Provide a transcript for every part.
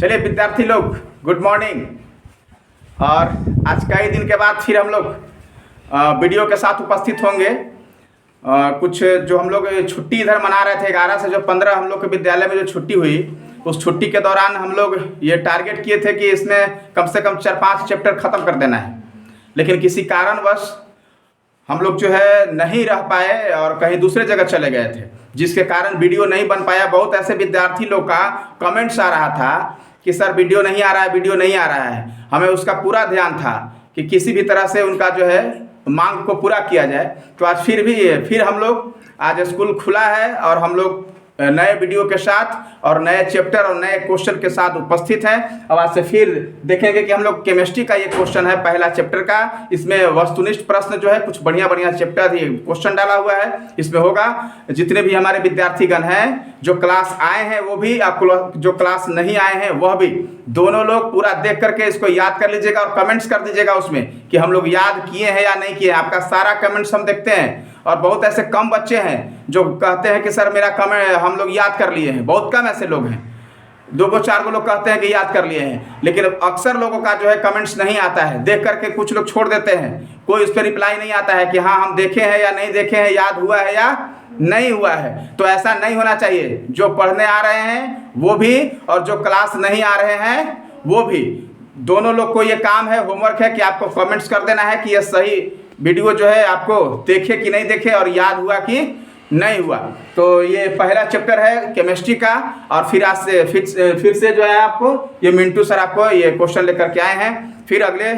चलिए विद्यार्थी लोग, गुड मॉर्निंग। और आज कई दिन के बाद फिर हम लोग वीडियो के साथ उपस्थित होंगे। कुछ जो हम लोग छुट्टी इधर मना रहे थे, 11 से जो 15 हम लोग के विद्यालय में जो छुट्टी हुई, उस छुट्टी के दौरान हम लोग ये टारगेट किए थे कि इसमें कम से कम 4-5 चैप्टर ख़त्म कर देना है। लेकिन किसी कारणवश हम लोग जो है नहीं रह पाए और कहीं दूसरे जगह चले गए थे, जिसके कारण वीडियो नहीं बन पाया। बहुत ऐसे विद्यार्थी लोग का कमेंट्स आ रहा था कि सर वीडियो नहीं आ रहा है, वीडियो नहीं आ रहा है। हमें उसका पूरा ध्यान था कि किसी भी तरह से उनका जो है मांग को पूरा किया जाए। तो आज फिर हम लोग, आज स्कूल खुला है और हम लोग नए वीडियो के साथ और नए चैप्टर और नए क्वेश्चन के साथ उपस्थित हैं। अब आज से फिर देखेंगे कि हम लोग केमिस्ट्री का ये क्वेश्चन है, पहला चैप्टर का। इसमें वस्तुनिष्ठ प्रश्न जो है कुछ बढ़िया चैप्टर ये क्वेश्चन डाला हुआ है। इसमें होगा जितने भी हमारे विद्यार्थीगण हैं, जो क्लास आए हैं वो भी, और जो क्लास नहीं आए हैं वह भी, दोनों लोग पूरा देख करके इसको याद कर लीजिएगा और कमेंट्स कर दीजिएगा उसमें कि हम लोग याद किए हैं या नहीं किए। आपका सारा कमेंट्स हम देखते हैं। और बहुत ऐसे कम बच्चे हैं जो कहते हैं कि सर मेरा कमेंट हम लोग याद कर लिए हैं। बहुत कम ऐसे लोग हैं, 2-4 लोग कहते हैं कि याद कर लिए हैं, लेकिन अक्सर लोगों का जो है कमेंट्स नहीं आता है। देख करके कुछ लोग छोड़ देते हैं, कोई उस पर रिप्लाई नहीं आता है कि हाँ हम देखे हैं या नहीं देखे हैं, याद हुआ है या नहीं हुआ है। तो ऐसा नहीं होना चाहिए। जो पढ़ने आ रहे हैं वो भी और जो क्लास नहीं आ रहे हैं वो भी, दोनों लोग को ये काम है, होमवर्क है कि आपको कमेंट्स कर देना है कि ये सही वीडियो जो है आपको देखे कि नहीं देखे और याद हुआ कि नहीं हुआ। तो ये पहला चैप्टर है केमिस्ट्री का। और फिर आज से फिर से जो है आपको ये मिंटू सर आपको ये क्वेश्चन लेकर के आए हैं। फिर अगले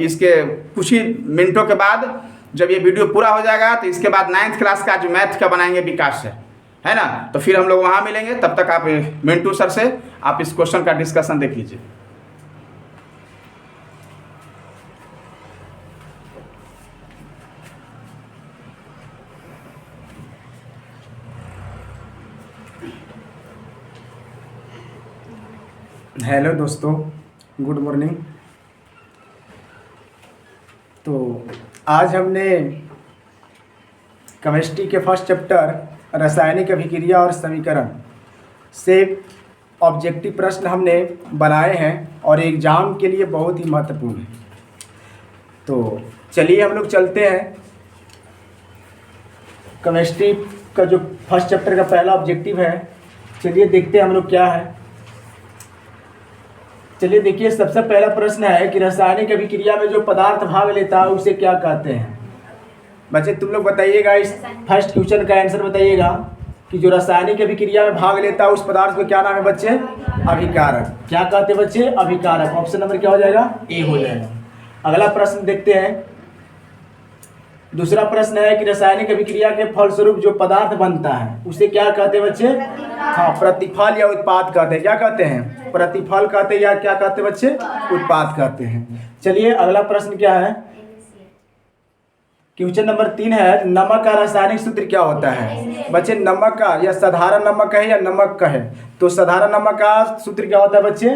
इसके कुछ ही मिनटों के बाद जब ये वीडियो पूरा हो जाएगा तो इसके बाद 9th क्लास का जो मैथ का बनाएंगे विकास से, है ना। तो फिर हम लोग वहाँ मिलेंगे। तब तक आप मिंटू सर से आप इस क्वेश्चन का डिस्कशन देख लीजिए। हेलो दोस्तों, गुड मॉर्निंग। तो आज हमने केमिस्ट्री के फर्स्ट चैप्टर रासायनिक अभिक्रिया और समीकरण से ऑब्जेक्टिव प्रश्न हमने बनाए हैं और एग्ज़ाम के लिए बहुत ही महत्वपूर्ण है। तो चलिए हम लोग चलते हैं। केमिस्ट्री का जो फर्स्ट चैप्टर का पहला ऑब्जेक्टिव है, चलिए देखते हैं हम लोग क्या है। चलिए देखिए, सबसे पहला प्रश्न है कि रासायनिक अभिक्रिया में जो पदार्थ भाग लेता है उसे क्या कहते हैं। बच्चे तुम लोग बताइएगा, इस फर्स्ट क्वेश्चन का आंसर बताइएगा कि जो रासायनिक अभिक्रिया में भाग लेता है उस पदार्थ को क्या नाम है बच्चे? अभिकारक। क्या कहते हैं बच्चे? अभिकारक। ऑप्शन नंबर क्या हो जाएगा? ए हो जाएगा। अगला प्रश्न देखते हैं। दूसरा प्रश्न है कि रासायनिक अभिक्रिया के फलस्वरूप जो पदार्थ बनता है उसे क्या कहते हैं बच्चे? हाँ, प्रतिफल या उत्पाद कहते हैं। क्या कहते हैं? प्रतिफल कहते हैं या क्या कहते हैं बच्चे? उत्पाद कहते हैं। चलिए अगला प्रश्न क्या है? क्वेश्चन नंबर 3 है, नमक का रासायनिक सूत्र क्या होता है बच्चे? नमक का या साधारण नमक है या नमक का है? तो साधारण नमक का सूत्र क्या होता है बच्चे?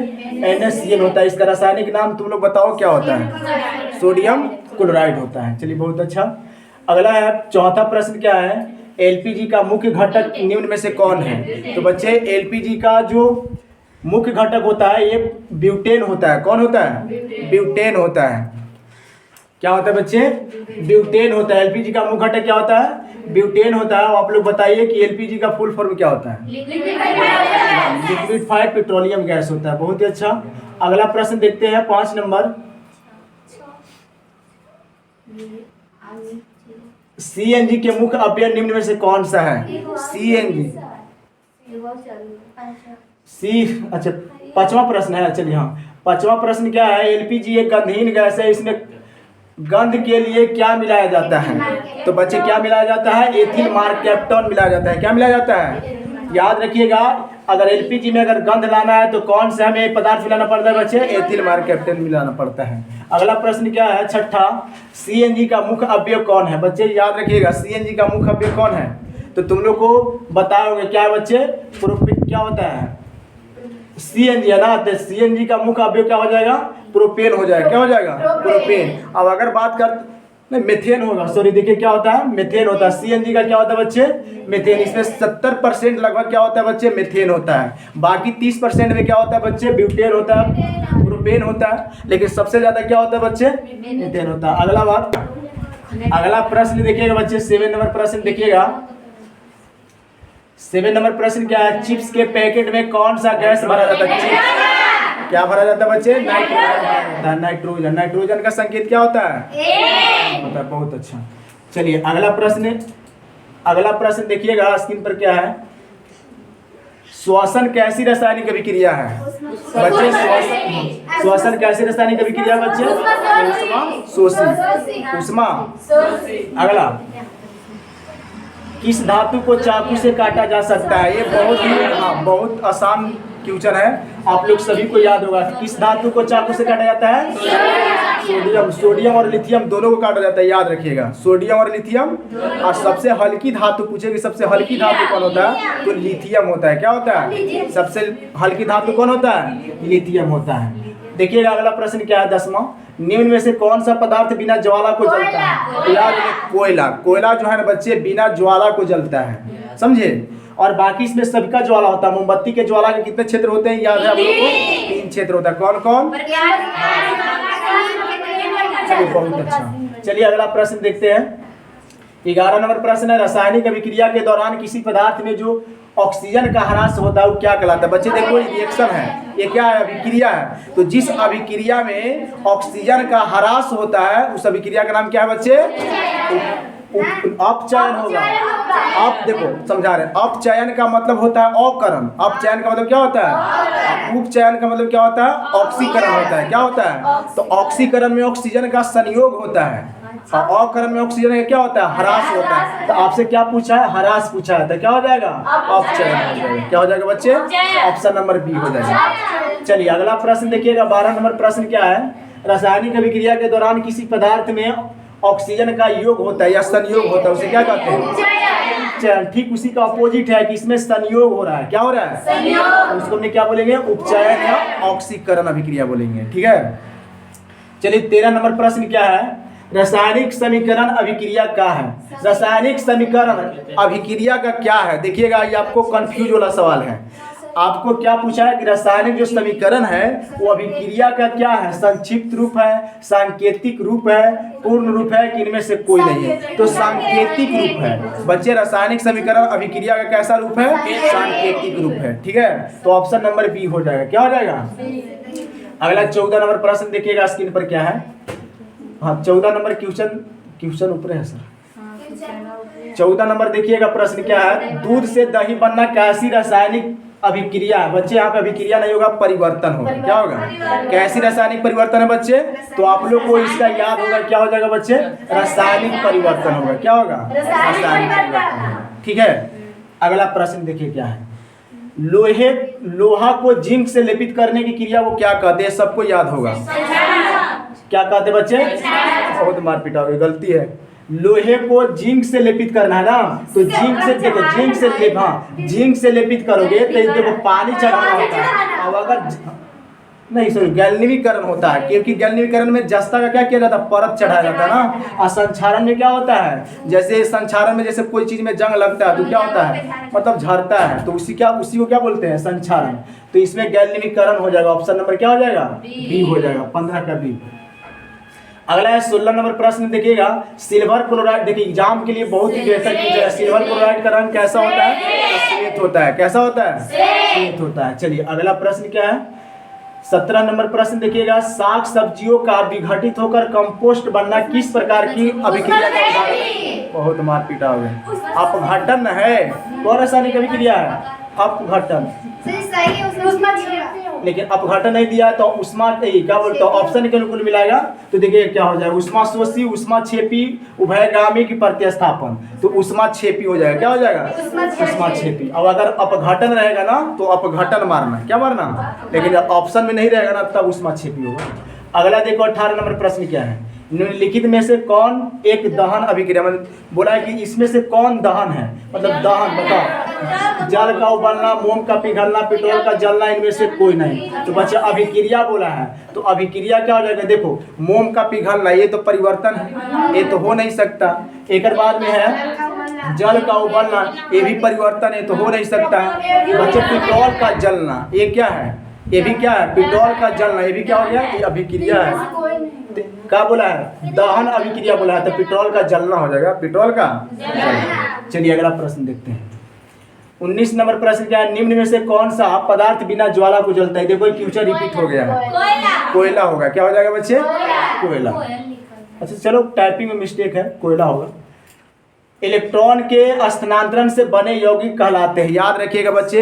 NaCl होता है। इसका रासायनिक नाम तुम लोग बताओ क्या होता है? सोडियम क्लोराइड होता है। चलिए बहुत अच्छा। अगला है, चौथा प्रश्न क्या है? LPG का मुख्य घटक निम्न में से कौन है? तो बच्चे LPG का जो मुख्य घटक होता है ये ब्यूटेन होता है। कौन होता है? ब्यूटेन होता है। क्या होता है बच्चे? ब्यूटेन होता है। LPG का मुख्य घटक क्या होता है? ब्यूटेन होता है। आप लोग बताइए कि LPG का फुल फॉर्म क्या होता है? लिक्विफाइड पेट्रोलियम गैस होता है। बहुत ही अच्छा। अगला प्रश्न देखते हैं, 5 नंबर। CNG के मुख्य अपव्यय निम्न में से कौन सा है? CNG अच्छा, 5वां प्रश्न है। चलिए हाँ, 5वां प्रश्न क्या है? LPG एक गंधहीन गैस है, इसमें गंध के लिए क्या मिलाया जाता है? तो बच्चे क्या मिलाया जाता है? एथिल मर्कैप्टन मिलाया जाता है। क्या मिलाया जाता है? याद रखिएगा, अगर LPG में अगर गंध लाना है तो कौन सा हमें पदार्थ मिलाना पड़ता है बच्चे? एथिल मर्कैप्टन मिलाना पड़ता है। अगला प्रश्न क्या है? 6ठा, CNG का मुख्य अवयव कौन है? बच्चे याद रखिएगा, CNG का मुख्य अवयव कौन है? तो तुम लोग को बताओगे क्या है बच्चे? प्रोपेन। क्या होता है? CNG है ना। तो CNG का मुख्य अवयव क्या हो जाएगा? प्रोपेन हो जाएगा। क्या हो जाएगा? प्रोपेन। अब अगर नहीं मेथेन होगा, सॉरी देखिए क्या होता है, मेथेन होता है। सीएनजी का क्या होता है बच्चे, मेथेन। इसमें 70% लगभग क्या होता है बच्चे, मेथेन होता है। बाकी 30% में क्या होता है बच्चे, ब्यूटेन होता है, प्रोपेन होता है, लेकिन सबसे ज्यादा क्या होता है बच्चे, मेथेन होता है। अगला बात, अगला प्रश्न देखिएगा बच्चे, 7 नंबर प्रश्न देखिएगा। 7 नंबर प्रश्न क्या है, चिप्स के पैकेट में कौन सा गैस भरा जाता है? क्या भरा जाता है बच्चे, नाइट्रोजन। नाइट्रोजन, नाइट्रोजन का संकेत क्या होता है, होता है। बहुत अच्छा। चलिए अगला प्रश्न, अगला प्रश्न देखिएगा स्क्रीन पर क्या है, श्वसन कैसी रासायनिक अभिक्रिया है बच्चे? श्वसन कैसी रासायनिक अभिक्रिया बच्चे? शोषी, उष्मा। अगला, किस धातु को चाकू से काटा जा सकता है? ये बहुत ही बहुत आसान क्वेश्चन है, आप लोग सभी को याद होगा। किस धातु को चाकू से काटा जाता है? सोडियम। सोडियम और लिथियम दोनों को काटा जाता है, याद रखिएगा, सोडियम और लिथियम। और सबसे हल्की धातु पूछेगी, सबसे हल्की धातु कौन होता है, तो लिथियम होता है। क्या होता है, सबसे हल्की धातु कौन होता है, लिथियम होता है। देखिएगा अगला प्रश्न क्या है, 10वां, निम्न में से कौन सा पदार्थ बिना ज्वाला को जलता है? तो याद रखिए, कोयला। कोयला जो है ना बच्चे, बिना ज्वाला को जलता है, समझे। और बाकी इसमें सबका ज्वाला होता है। मोमबत्ती के ज्वाला के कितने क्षेत्र होते हैं, याद है आप लोगों को? 3 क्षेत्र होता है। कौन कौन? चलिए बहुत अच्छा। चलिए अगला प्रश्न देखते हैं, 11 नंबर प्रश्न है, रासायनिक अभिक्रिया के दौरान किसी पदार्थ में जो ऑक्सीजन का ह्रास होता है वो क्या कहलाता है? बच्चे देखो, रिएक्शन है, ये क्या है, अभिक्रिया है। तो जिस अभिक्रिया में ऑक्सीजन का ह्रास होता है उस अभिक्रिया का नाम क्या है बच्चे? अपचयन होगा। आप देखो समझा रहे हैं, अपचयन का मतलब होता है अकरण। अपचयन का मतलब क्या होता है? उपचयन का मतलब क्या होता है? ऑक्सीकरण होता है। क्या होता है? तो ऑक्सीकरण में ऑक्सीजन का संयोग होता है और अकरण में ऑक्सीजन का क्या होता है? ह्रास होता है। तो आपसे क्या पूछा है? ह्रास पूछा है, तो क्या हो जाएगा? अपचयन हो जाएगा। क्या हो जाएगा बच्चे? ऑप्शन नंबर बी हो जाएगा। चलिए अगला प्रश्न देखिएगा, 12 नंबर प्रश्न क्या है, रासायनिक अभिक्रिया के दौरान किसी पदार्थ में ऑक्सीजन का योग होता है या संयोग होता है, उसे क्या कहते हैं? ठीक उसी का अपोजिट है कि इसमें संयोग हो रहा है। क्या हो रहा है? संयोग। उसको हमने क्या बोलेंगे? उपचयन या ऑक्सीकरण अभिक्रिया बोलेंगे। ठीक है। चलिए 13 नंबर प्रश्न क्या है, रासायनिक समीकरण अभिक्रिया क्या है? रासायनिक समीकरण अभिक्रिया का क्या है? देखिएगा ये आपको कंफ्यूज वाला सवाल है। आपको क्या पूछा है कि रासायनिक जो समीकरण है वो अभिक्रिया का क्या है? संक्षिप्त रूप है, सांकेतिक रूप है, पूर्ण रूप है, कि इनमें से कोई नहीं है? तो सांकेतिक रूप है बच्चे। रासायनिक समीकरण अभिक्रिया का कैसा रूप है? सांकेतिक रूप है। ठीक है, तो ऑप्शन नंबर बी हो जाएगा। क्या हो जाएगा? अगला 14 नंबर प्रश्न देखिएगा स्क्रीन पर क्या है। हाँ 14 नंबर क्वेश्चन ऊपर है सर। 14 नंबर देखिएगा प्रश्न क्या है, दूध से दही बनना कैसी रासायनिक अभिक्रिया है? बच्चे यहाँ पे अभिक्रिया नहीं होगा, परिवर्तन होगा। क्या होगा? कैसी रासायनिक परिवर्तन है बच्चे? तो आप लोग को इसका याद होगा, क्या हो जाएगा बच्चे? रासायनिक परिवर्तन होगा। क्या होगा? रासायनिक परिवर्तन। ठीक है। अगला प्रश्न देखिए क्या है, लोहा को जिंक से लेपित करने की क्रिया वो क्या कहते हैं? सबको याद होगा। क्या कहते हैं बच्चे? बहुत मारपीट हो गई, गलती है। लोहे को जिंक से लेपित करना है ना, तो जिंक से देखो, जिंक से लेपित करोगे तो देखो पानी चढ़ाना होता है। अब अगर नहीं सॉरी गैल्वनीकरण होता है, क्योंकि गैल्वनीकरण में जस्ता का क्या किया जाता है? परत चढ़ाया जाता है ना। और संक्षारण में क्या होता है? जैसे संक्षारण में जैसे कोई चीज में जंग लगता है तो क्या होता है? मतलब झड़ता है, तो उसी को क्या बोलते हैं? संक्षारण। तो इसमें गैल्वनीकरण हो जाएगा। ऑप्शन नंबर क्या हो जाएगा? बी हो जाएगा। 15 का बी। अगला है 16 नंबर प्रश्न देखिएगा, सिल्वर क्लोराइड। देखिए एग्जाम के लिए बहुत ही बेहतर चीज है। सिल्वर क्लोराइड का रंग कैसा होता है? श्वेत होता है। कैसा होता है? श्वेत होता है। चलिए अगला प्रश्न क्या है, 17 नंबर प्रश्न देखिएगा, साग सब्जियों का विघटित होकर कंपोस्ट बनना किस प्रकार की अभिक्रिया का उदाहरण? बहुत मारपीट हो गया। अपघटन है। कौन रासायनिक अभिक्रिया है? अपघटन। लेकिन अपघटन नहीं दिया तो उष्मा क्या बोलते हैं? ऑप्शन के अनुकूल मिलाएगा तो देखिए क्या हो जाएगा, उष्मा शोषी, उष्मा छेपी, उभयगामी की प्रतिस्थापन। तो उष्मा छेपी हो जाएगा। क्या हो जाएगा? उष्मा छेपी। अब अगर अपघटन रहेगा ना तो अपघटन मारना, क्या मारना, लेकिन ऑप्शन में नहीं रहेगा ना तब उष्मा छेपी होगा। अगला देखो 18 नंबर प्रश्न क्या है, निम्नलिखित में से कौन एक दहन अभिक्रिया, मतलब बोला है कि इसमें से कौन दहन है, मतलब दहन बताओ, जल का उबलना, मोम का पिघलना, पेट्रोल का जलना, इनमें से कोई नहीं। तो बच्चे अभिक्रिया बोला है, तो अभिक्रिया क्या हो जाएगा, देखो मोम का पिघलना ये तो परिवर्तन है, ये तो हो नहीं सकता। एक बाद में है जल का उबलना, ये भी परिवर्तन है, तो हो नहीं सकता है। बच्चे पेट्रोल का जलना, ये क्या है, ये भी क्या है, पेट्रोल का जलना, ये भी क्या हो गया, ये अभिक्रिया है। क्या बोला है, दहन अभिक्रिया बोला है, तो पेट्रोल का जलना हो जाएगा, पेट्रोल का जलना। चलिए अगला प्रश्न देखते हैं। 19 नंबर प्रश्न क्या है, निम्न में से कौन सा पदार्थ बिना ज्वाला को जलता है। देखो फ्यूचर रिपीट हो गया है, कोयला होगा। क्या हो जाएगा बच्चे, कोयला। अच्छा चलो, टाइपिंग में मिस्टेक है, कोयला होगा। इलेक्ट्रॉन के स्थानांतरण से बने यौगिक कहलाते हैं। याद रखिएगा बच्चे,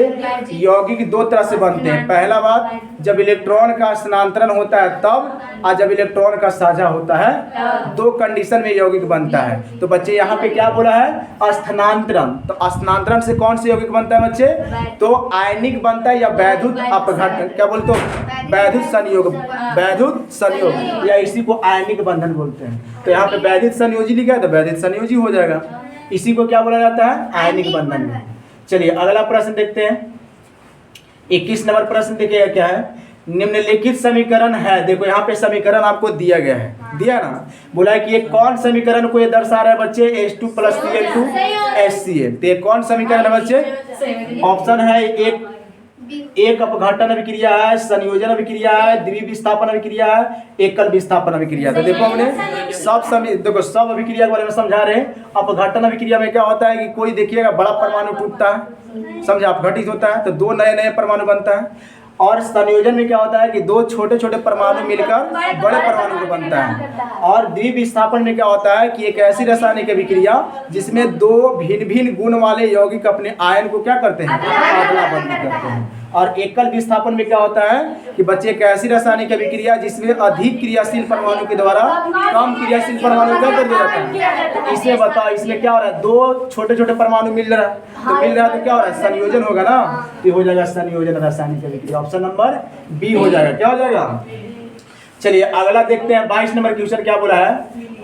यौगिक दो तरह से बनते हैं। पहला बात, जब इलेक्ट्रॉन का स्थानांतरण होता है तब, और जब इलेक्ट्रॉन का साझा होता है, दो कंडीशन में यौगिक बनता है। तो बच्चे यहाँ पे क्या बोला है, स्थानांतरण। तो स्थानांतरण से कौन से यौगिक बनता है बच्चे, तो आयनिक बनता है या वैद्युत अपघटन, क्या बोलते हो, वैद्युत संयोग, वैद्युत संयोग, या इसी को आयनिक बंधन बोलते हैं। तो यहाँ पे वैद्युत संयोजी लिखा है, तो वैद्युत संयोजी हो जाएगा। इसी को क्या बोला जाता है, आयनिक बंधन। चलिए अगला प्रश्न देखते हैं। 21 नंबर प्रश्न देखिएगा क्या है, निम्नलिखित समीकरण है। देखो यहाँ पे समीकरण आपको दिया गया है, दिया ना, बोला है कि ये कौन समीकरण को ये दर्शा रहा है बच्चे, H2 + Cl2 HCl। तो ये कौन समीकरण है बच्चे, ऑप्शन है एक अपघटन अभिक्रिया है, संयोजन अभिक्रिया है, द्विविस्थापन अभिक्रिया है, एकल विस्थापन अभिक्रिया। तो देखो हमने सब अभिक्रिया के बारे में समझा रहे हैं। अपघटन अभिक्रिया में क्या होता है कि कोई देखिएगा बड़ा परमाणु टूटता है, समझे, अपघटित होता है, तो दो नए नए परमाणु बनता है। और संयोजन में क्या होता है कि दो छोटे छोटे परमाणु मिलकर बड़े परमाणु को बनता है। और द्विविस्थापन में क्या होता है कि एक ऐसी रासायनिक अभिक्रिया जिसमें दो भिन्न भिन्न गुण वाले यौगिक अपने आयन को क्या करते हैं, अदला बदली करते हैं। और एकल विस्थापन में क्या होता है कि बच्चे एक ऐसी रासायनिक अभिक्रिया जिसमें अधिक क्रियाशील परमाणु के द्वारा कम क्रियाशील परमाणु क्या कर दिया जाता है। तो इसे बताओ, इसमें क्या हो रहा है, दो छोटे छोटे परमाणु मिल रहा है, तो क्या हो रहा है, संयोजन होगा ना, तो हो जाएगा संयोजन रासायनिक अभिक्रिया। ऑप्शन नंबर बी हो जाएगा। क्या हो जाएगा, चलिए अगला देखते हैं। 22 नंबर क्वेश्चन क्या बोला है,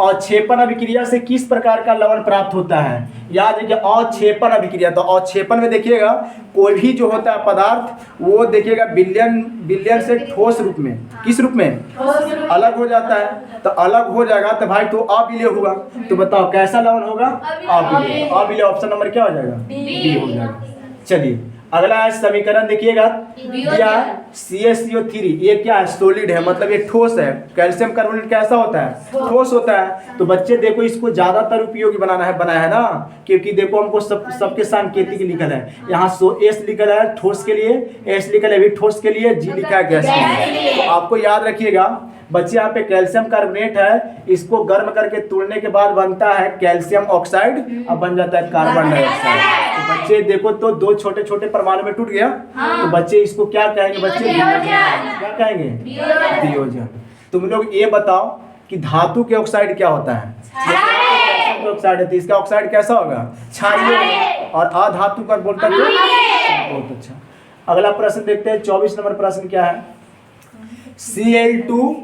अवक्षेपण अभिक्रिया से किस प्रकार का लवण प्राप्त होता है। याद रखिए, अवक्षेपण अभिक्रिया, तो अवक्षेपण में देखिएगा कोई भी जो होता है पदार्थ, वो देखिएगा विलयन से ठोस रूप में, किस रूप में, अलग हो जाता है। तो अलग हो जाएगा तो भाई तो अविलेय हुआ। तो बताओ कैसा लवण होगा, अविलेय। अविलेय ऑप्शन नंबर क्या हो जाएगा, बी हो जाएगा। चलिए अगला है समीकरण देखिएगा, दिया CaCO3, ये क्या है, सॉलिड है, मतलब ये ठोस है। कैल्शियम कार्बोनेट कैसा होता है, ठोस होता है। तो बच्चे देखो इसको ज्यादातर उपयोगी बनाया है ना, क्योंकि देखो हमको सबके सांकेतिक लिखल है। यहाँ S लिखल है ठोस के लिए, S लिखल है भी ठोस के लिए, G लिखा है गैस के लिए। तो आपको याद रखिएगा बच्चे, यहाँ पे कैल्शियम कार्बोनेट है, इसको गर्म करके तोड़ने के बाद बनता है कैल्शियम ऑक्साइड, अब बन जाता है कार्बन डाइऑक्साइड। तो बच्चे देखो, तो दो छोटे छोटे परमाणु में टूट गया, तो बच्चे इसको क्या कहेंगे बच्चे, क्या कहेंगे, वियोजन। तुम लोग ये बताओ कि धातु के ऑक्साइड क्या होता है, ऑक्साइड है, तो इसका ऑक्साइड कैसा होगा, क्षारीय। और अधातु का बोलता है, बहुत अच्छा। अगला प्रश्न देखते हैं। 24 नंबर प्रश्न क्या है, Cl2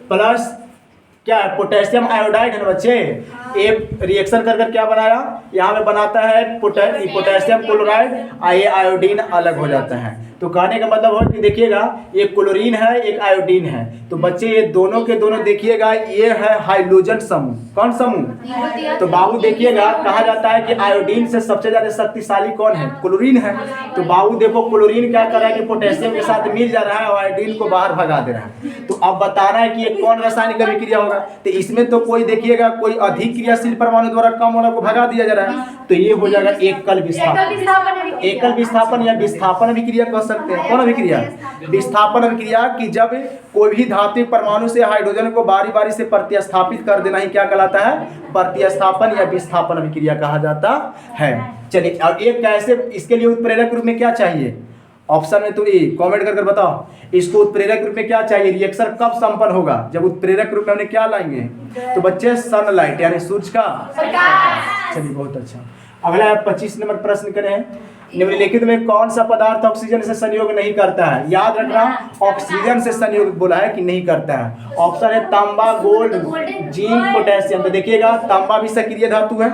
प्लस क्या है, पोटेशियम आयोडाइड है ना बच्चे। ये रिएक्शन कर क्या बनाया, यहाँ में बनाता है पोटेशियम क्लोराइड, ये आयोडीन अलग हो जाता है। तो कहने का मतलब हो कि देखिएगा ये क्लोरीन है, एक आयोडीन है। तो बच्चे ये दोनों के दोनों देखिएगा, ये है हाइड्रोजन समूह। कौन समूह, तो बाबू देखिएगा कहा जाता है कि आयोडीन से सबसे ज्यादा शक्तिशाली कौन है, क्लोरीन है। तो बाबू देखो क्लोरीन क्या कर रहा है कि पोटेशियम के साथ मिल जा रहा है और आयोडीन को बाहर भगा दे रहा है। तो अब बताना है कि ये कौन रासायनिक अभिक्रिया होगा। तो इसमें तो कोई देखिएगा कोई अधिक क्रियाशील परमाणु द्वारा कम वाला को भगा दिया जा रहा है, तो ये हो जाएगा एकल विस्थापन। एकल विस्थापन या विस्थापन अभिक्रिया कह सकते हैं। कौन अभिक्रिया, विस्थापन अभिक्रिया, कि जब कोई भी धातु परमाणु से हाइड्रोजन को बारी बारी से प्रतिस्थापित कर देना ही क्या कहलाता है, प्रतिस्थापन या विस्थापन अभिक्रिया कहा जाता है। चलिए अब एक कैसे, इसके लिए उत्प्रेरक रूप में क्या चाहिए, ऑप्शन में तुम कमेंट कर बताओ, इसको उत्प्रेरक रूप में क्या चाहिए, रिएक्शन कब संपन्न होगा, जब उत्प्रेरक रूप में हमने क्या लाएंगे, तो बच्चे सनलाइट यानी सूरज का प्रकाश। चलिए बहुत अच्छा। अगला 25 नंबर प्रश्न करें, निम्नलिखित में कौन सा पदार्थ ऑक्सीजन से संयोग नहीं करता है? याद रखना, ऑक्सीजन से संयोग बोला है कि नहीं करता है। ऑप्शन है तांबा, गोल्ड, जिंक, पोटेशियम। तो देखिएगा, तांबा भी सक्रिय धातु है,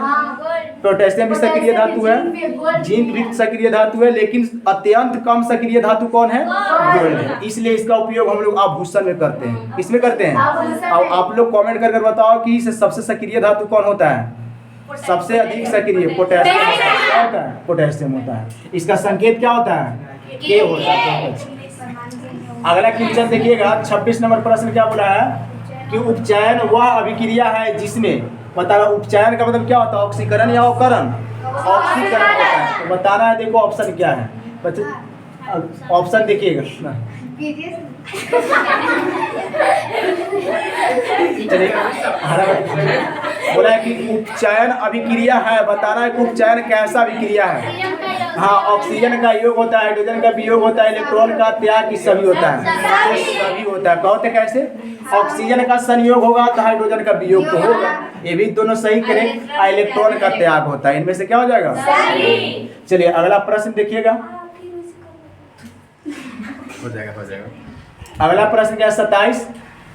पोटेशियम भी सक्रिय धातु है, जिंक भी सक्रिय धातु है, लेकिन अत्यंत कम सक्रिय धातु कौन है? गोल्ड है। इसलिए इसका उपयोग हम लोग आभूषण में करते हैं। किसमें करते हैं? अब आप लोग कमेंट कर बताओ कि सबसे सक्रिय धातु कौन होता है? सबसे अधिक सक्रिय पोटेशियम क्या होता है? पोटेशियम होता है। इसका संकेत क्या होता है? के होता है। अगला क्वेश्चन देखिएगा, 26 नंबर प्रश्न क्या बोला है कि उपचयन वह अभिक्रिया है जिसमें, बता रहा उपचयन का मतलब क्या होता है? ऑक्सीकरण या अवकरण? ऑक्सीकरण होता है। तो बताना है, देखो ऑप्शन क्या है बच्चे, ऑप्शन देखिएगा। बोला है कि उपचयन अभिक्रिया है, बताना है कि उपचयन कैसा अभिक्रिया है। हाँ, ऑक्सीजन का योग होता है, हाइड्रोजन का वियोग होता है, इलेक्ट्रॉन का त्याग, की सभी होता है, सभी होता है। कहते कैसे? ऑक्सीजन का संयोग होगा तो हाइड्रोजन का वियोग तो होगा, ये भी दोनों सही करें। इलेक्ट्रॉन का त्याग होता है, इनमें से क्या हो जाएगा? चलिए अगला प्रश्न देखिएगा, हो जाएगा। अगला प्रश्न क्या है? 27,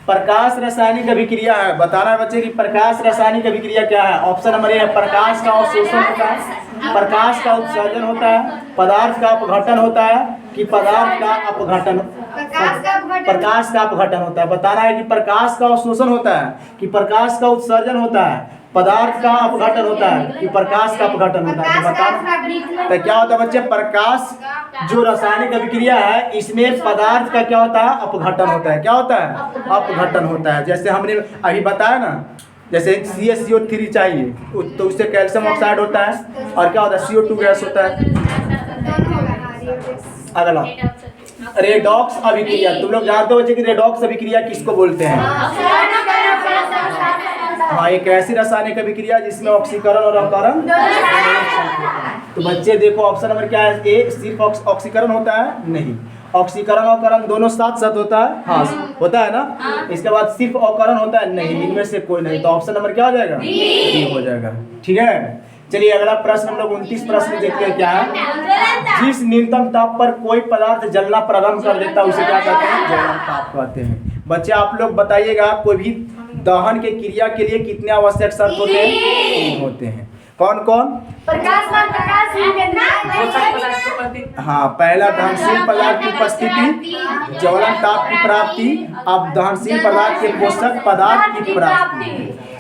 प्रकाश रासायनिक अभिक्रिया है, बताना है बच्चे कि प्रकाश रासायनिक अभिक्रिया क्या है। ऑप्शन नंबर ए है प्रकाश का अवशोषण होता है, प्रकाश का उत्सर्जन होता है, पदार्थ का अपघटन होता है, कि पदार्थ का अपघटन, प्रकाश का अपघटन होता है। बताना है कि प्रकाश का अवशोषण होता है, कि प्रकाश का उत्सर्जन होता है, पदार्थ का अपघटन होता है, कि प्रकाश का अपघटन होता है। तो बताना तो क्या होता है बच्चे? प्रकाश जो रासायनिक अभिक्रिया है इसमें पदार्थ का क्या होता है? अपघटन होता है। क्या होता है? अपघटन होता है। जैसे हमने अभी बताया ना, जैसे CaCO3 चाहिए तो उससे कैल्शियम ऑक्साइड होता है, और क्या होता है? CO2 गैस होता है। अगला रेडॉक्स अभिक्रिया, तुम लोग जानते हो बच्चे कि रेडॉक्स अभिक्रिया किसको बोलते हैं? हाँ, एक ऐसी रासायनिक अभिक्रिया जिसमें ऑक्सीकरण और अवकरण। तो बच्चे देखो ऑप्शन नंबर क्या है? ए, सिर्फ ऑक्सीकरण होता है? नहीं, ऑक्सीकरण और अवकरण दोनों साथ साथ होता है। हाँ होता है ना। इसके बाद सिर्फ अवकरण होता है? नहीं, इनमें से कोई नहीं। तो ऑप्शन नंबर क्या हो जाएगा? डी हो जाएगा। ठीक है, चलिए अगला प्रश्न हम लोग 29 प्रश्न देखते हैं क्या है। जिस न्यूनतम ताप पर कोई पदार्थ जलना प्रारंभ कर देता है उसे क्या कहते हैं? ज्वलन ताप कहते हैं। बच्चे आप लोग बताइएगा, कोई भी दहन के क्रिया के लिए कितने आवश्यक शर्त होते हैं? 3 होते हैं। कौन कौन? हाँ, पहला दहनशील पदार्थ की उपस्थिति, ज्वलन ताप की प्राप्ति, अब दहनशील पदार्थ के पोषक पदार्थ की प्राप्ति।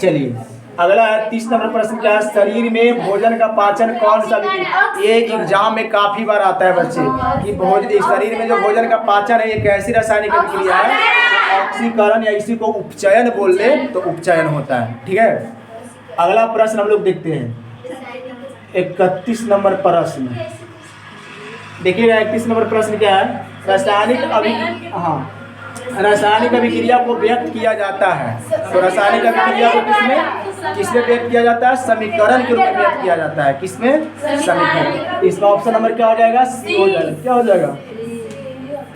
चलिए अगला है 30 नंबर प्रश्न क्या है? शरीर में भोजन का पाचन कौन सा? ये एग्जाम में काफी बार आता है बच्चे कि भोजन, शरीर में जो भोजन का पाचन है ये कैसी रासायनिक अभिक्रिया है? ऑक्सीकरण या इसी को उपचयन बोल ले तो उपचयन होता है। ठीक है, अगला प्रश्न हम लोग देखते हैं 31 नंबर प्रश्न देखिएगा। 31 नंबर प्रश्न क्या है? रासायनिक अभिक्रिया को व्यक्त किया जाता है। तो रासायनिक अभिक्रिया को किसमें व्यक्त किया जाता है? समीकरण के रूप में व्यक्त किया जाता है। किसमें? समीकरण। इसका ऑप्शन नंबर क्या हो जाएगा? सी हो जाएगा। क्या हो जाएगा?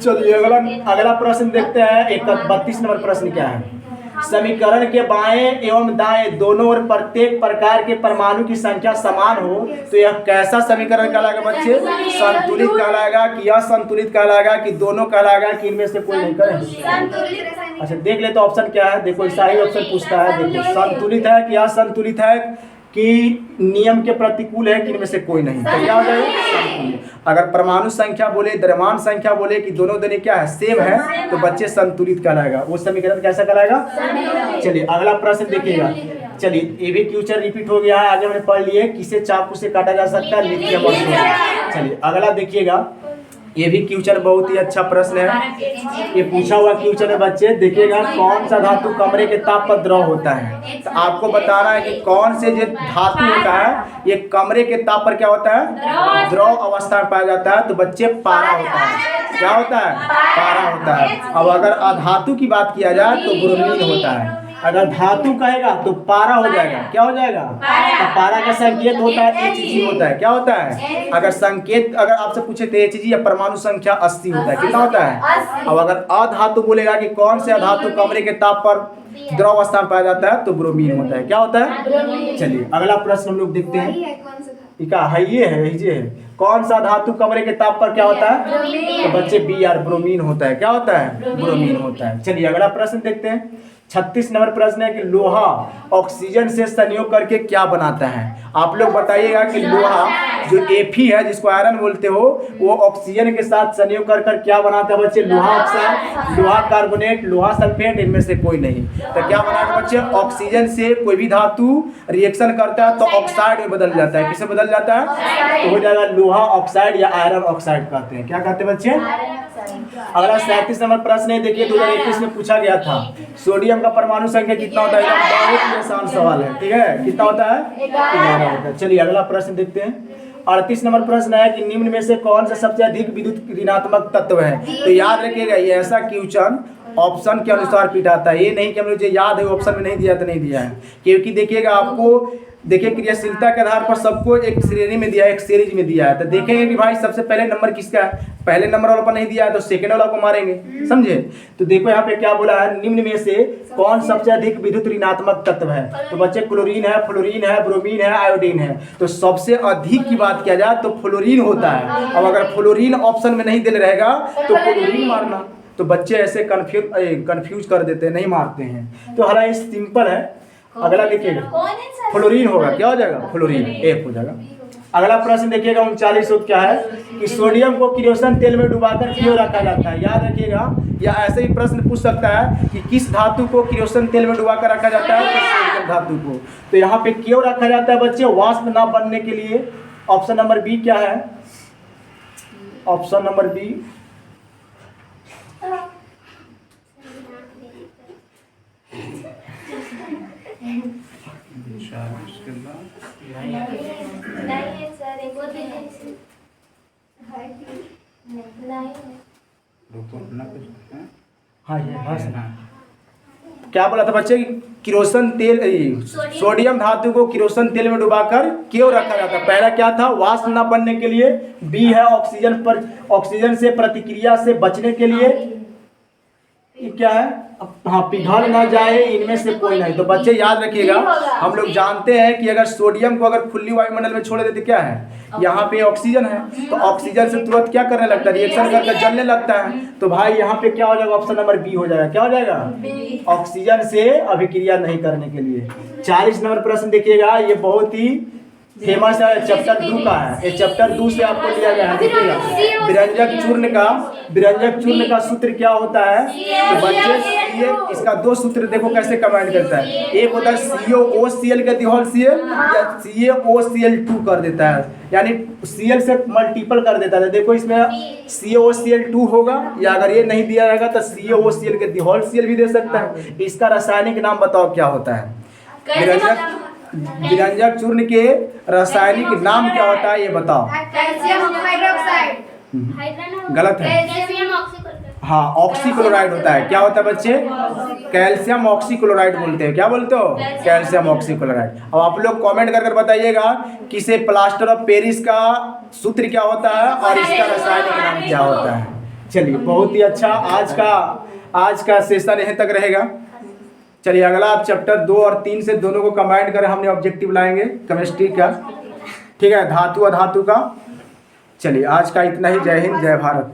चलिए अगला प्रश्न देखते हैं। 32 नंबर प्रश्न क्या है? समीकरण के बाएं एवं दाएं दोनों ओर प्रत्येक प्रकार के परमाणु की संख्या समान हो तो यह कैसा समीकरण कहलाएगा बच्चे? संतुलित कहलाएगा, कि असंतुलित कहलाएगा, कि दोनों कहलाएगा, कि इनमें से कोई नहीं करें? अच्छा देख ले तो ऑप्शन क्या है। देखो सही ऑप्शन पूछता है। देखो संतुलित है कि असंतुलित है, कि नियम के प्रतिकूल है, कि इनमें से कोई नहीं। तो क्या हो जाएगा? संतुलित। अगर परमाणु संख्या बोले, द्रव्यमान संख्या बोले कि दोनों दोनों क्या है? सेम है, तो बच्चे संतुलित कहलाएगा। वो समीकरण कैसा कहलाएगा? चलिए अगला प्रश्न देखिएगा। चलिए ये भी क्वेश्चन रिपीट हो गया है, आगे हमने पढ़ लिए। किसे चाकू से काटा जा सकता है? Lithium ion. चलिए अगला देखिएगा, ये भी क्वेश्चन बहुत ही अच्छा प्रश्न है। ये पूछा हुआ क्वेश्चन है बच्चे। देखिएगा कौन सा धातु कमरे के ताप पर द्रव होता है? तो आपको बताना है कि कौन से जो धातु होता है ये कमरे के ताप पर क्या होता है? द्रव अवस्था में पाया जाता है। तो बच्चे पारा होता है। क्या होता है? पारा होता है। अब अगर अधातु की बात किया जाए तो ब्रोमीन होता है। अगर धातु कहेगा तो पारा हो जाएगा। क्या हो जाएगा? तो पारा का संकेत होता है Hg होता है। क्या होता है? अगर संकेत अगर आपसे पूछे तो Hg या परमाणु संख्या 80 होता है। कितना होता है? अब अगर अधातु बोलेगा कि कौन से अधातु कमरे के ताप पर द्रव अवस्था में पाया जाता है तो ब्रोमीन होता है। क्या होता है? चलिए अगला प्रश्न हम लोग देखते हैं। ये है कौन सा धातु कमरे के ताप पर क्या होता है? तो बच्चे Br ब्रोमीन होता है। क्या होता है? ब्रोमीन होता है। चलिए अगला प्रश्न देखते हैं। 36 नंबर प्रश्न है कि लोहा ऑक्सीजन से संयोग करके क्या बनाता है? आप लोग बताइएगा कि लोहा जो Fe है जिसको आयरन बोलते हो, वो ऑक्सीजन के साथ संयोग कर कर क्या बनाता है बच्चे? लोहा ऑक्साइड, लोहा कार्बोनेट, लोहा सल्फेट, इनमें से कोई नहीं। तो क्या बनाएगा बच्चे? ऑक्सीजन से कोई भी धातु रिएक्शन करता है तो ऑक्साइड में बदल जाता है। किसे बदल जाता है? तो हो जाएगा लोहा ऑक्साइड या आयरन ऑक्साइड कहते हैं। क्या कहते हैं बच्चे? अगला 37 नंबर प्रश्न है, देखिए 2021 में पूछा गया था, सोडियम का परमाणु संख्या कितना होता है? बहुत ही आसान सवाल है। ठीक है, कितना होता है? 11 होता है। चलिए अगला प्रश्न देखते हैं। 38 नंबर प्रश्न है कि निम्न में से कौन सा सबसे अधिक विद्युत ऋणात्मक तत्व है? तो याद रखिएगा, ये ऐसा क्वेश्चन ऑप्शन के अनुसार पिटाता है। ये नहीं कि मुझे याद है ऑप्शन में नहीं दिया तो नहीं दिया है, क्योंकि देखिएगा आपको देखिए क्रियाशीलता के आधार पर सबको एक श्रेणी में दिया है, एक सीरीज में दिया है। तो देखेंगे कि भाई सबसे पहले नंबर किसका है, पहले नंबर वाला पर नहीं दिया है तो सेकंड वाला को मारेंगे, समझे? तो देखो यहाँ पे क्या बोला है, निम्न में से कौन सबसे अधिक विद्युत ऋणात्मक तत्व है? तो बच्चे क्लोरीन है, फ्लोरीन है, ब्रोमीन है, आयोडीन है। तो सबसे अधिक की बात किया जाए तो फ्लोरीन होता है। अब अगर फ्लोरीन ऑप्शन में नहीं दिल रहेगा तो क्लोरीन मारना। तो बच्चे ऐसे कंफ्यूज कर देते हैं, नहीं मारते हैं। तो हमारा ये सिंपल है। अगला देखिएगा, फ्लोरीन होगा। क्या हो जाएगा? फ्लोरीन, एक हो जाएगा। अगला प्रश्न देखिएगा 39 क्या है कि सोडियम को किरोसिन तेल में डुबाकर क्यों रखा जाता है? याद रखिएगा, या ऐसे ही प्रश्न पूछ सकता है कि किस धातु को किरोसिन तेल में डुबाकर रखा जाता है? तो सोडियम धातु को। तो यहाँ पे क्यों रखा जाता है बच्चे? वाष्प ना बनने के लिए। ऑप्शन नंबर बी क्या है? ऑप्शन नंबर बी हाँ ये क्या बोला था बच्चे? किरोसिन तेल, सोडियम धातु को किरोसिन तेल में डुबाकर क्यों रखा जाता है? पहला क्या था? वाष्प न बनने के लिए। बी है ऑक्सीजन से प्रतिक्रिया से बचने के लिए। ये क्या है? हाँ, पिघल ना जाए, इनमें से कोई नहीं। तो बच्चे याद रखिएगा, हम लोग जानते हैं कि अगर सोडियम को अगर खुली वायुमंडल में छोड़ देते क्या है, यहाँ पे ऑक्सीजन है, तो ऑक्सीजन से तुरंत क्या करने लगता है? रिएक्शन करके जलने लगता है। तो भाई यहाँ पे क्या हो जाएगा? ऑप्शन नंबर बी हो जाएगा। क्या हो जाएगा? ऑक्सीजन से अभिक्रिया नहीं करने के लिए। 40 नंबर प्रश्न देखिएगा, ये बहुत ही फेमस है, चैप्टर 2 का है। ये चैप्टर 2 से आपको लिया गया है। देखिएगा, विरंजक चूर्ण का सूत्र क्या होता है? तो बच्चे ये इसका 2 सूत्र देखो कैसे कमेंट करता है। एक होता है CaOCl का दिहोल Cl या CaOCl2 कर देता है, यानी Cl से मल्टीपल कर देता है। देखो इसमें CaOCl2 होगा, या अगर ये नहीं दिया रहेगा तो CaOCl के दिहोल Cl भी दे सकता है। इसका रासायनिक नाम बताओ क्या होता है? विरंजक चूर्ण के रासायनिक नाम क्या होता है ये बताओ। Calcium hydroxide. गलत है। हाँ, ऑक्सीक्लोराइड होता है। क्या होता है बच्चे? कैल्शियम ऑक्सीक्लोराइड बोलते हैं। क्या बोलते हो? Calcium oxychloride. अब आप लोग कमेंट कर बताइएगा कि से प्लास्टर ऑफ पेरिस का सूत्र क्या होता है और इसका रासायनिक नाम क्या होता है। चलिए, बहुत ही अच्छा। आज का सेशन यहीं तक रहेगा। चलिए अगला आप चैप्टर 2 और 3 से दोनों को कंबाइंड कर हमने ऑब्जेक्टिव लाएंगे केमिस्ट्री का। ठीक है, धातु अधातु का। चलिए आज का इतना ही। जय हिंद, जय भारत।